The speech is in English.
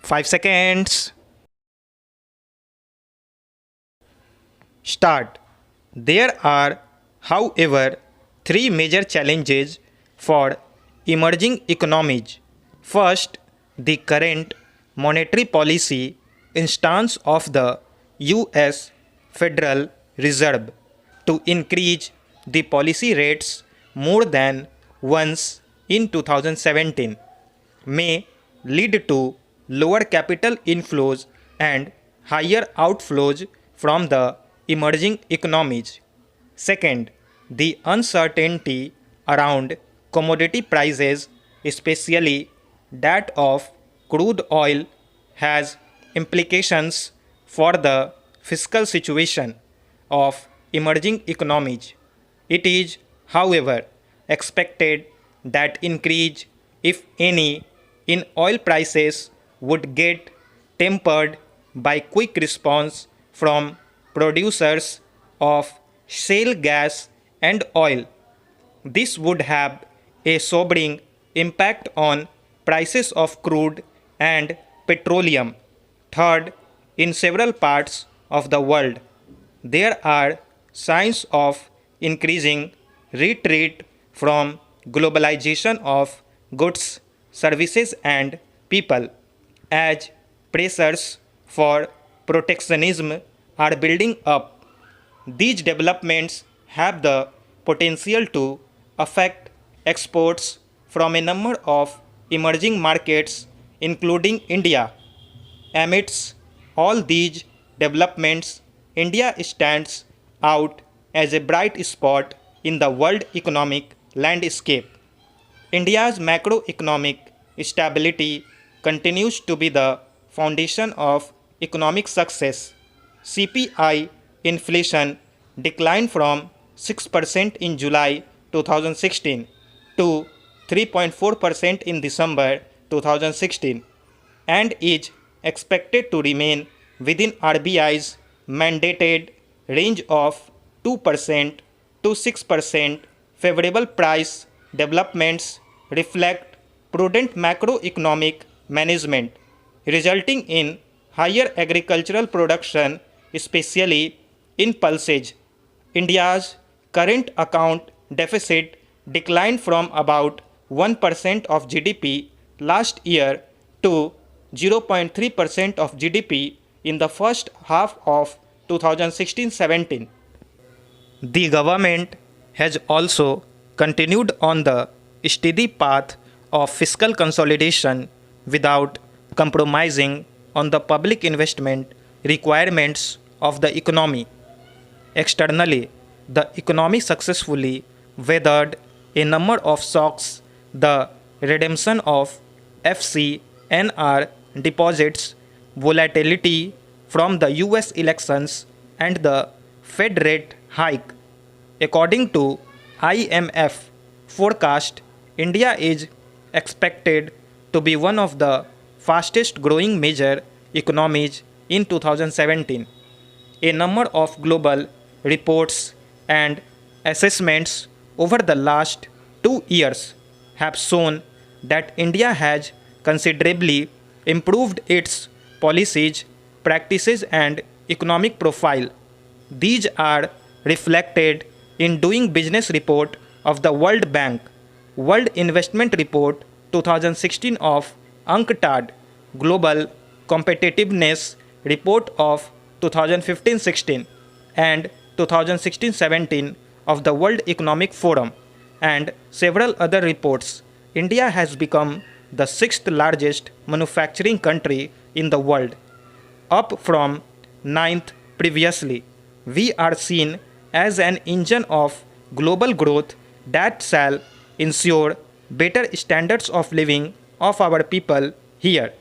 5 seconds. Start. There are, however, three major challenges for emerging economies. First, the current monetary policy stance of the US Federal Reserve to increase the policy rates more than once in 2017 may lead to lower capital inflows and higher outflows from the emerging economies. Second, the uncertainty around commodity prices, especially that of crude oil, has implications for the fiscal situation of emerging economies. It is, however, expected that increase, if any, in oil prices would get tempered by quick response from producers of shale gas and oil. This would have a sobering impact on prices of crude and petroleum. Third, in several parts of the world, there are signs of increasing retreat from globalization of goods, services, and people as pressures for protectionism are building up. These developments have the potential to affect exports from a number of emerging markets, including India. Amidst all these developments, India stands out as a bright spot in the world economic landscape. India's macroeconomic stability continues to be the foundation of economic success. CPI inflation declined from 6% in July 2016 to 3.4% in December 2016 and is expected to remain within RBI's mandated range of 2% to 6%. Favorable price developments reflect prudent macroeconomic management, resulting in higher agricultural production, especially in pulses. India's current account deficit declined from about 1% of GDP last year to 0.3% of GDP in the first half of 2016-17. The government has also continued on the steady path of fiscal consolidation without compromising on the public investment requirements of the economy. Externally, the economy successfully weathered a number of shocks. The redemption of FCNR deposits, volatility from the US elections, and the Fed rate hike. According to IMF forecast, India is expected to be one of the fastest growing major economies in 2017. A number of global reports and assessments over the last 2 years have shown that India has considerably improved its policies, practices, and economic profile. These are reflected in Doing Business report of the World Bank, World Investment Report 2016 of UNCTAD, Global Competitiveness Report of 2015-16, and 2016-17 of the World Economic Forum, and several other reports. India has become the sixth largest manufacturing country in the world, up from ninth previously. We are seen as an engine of global growth that shall ensure better standards of living of our people here.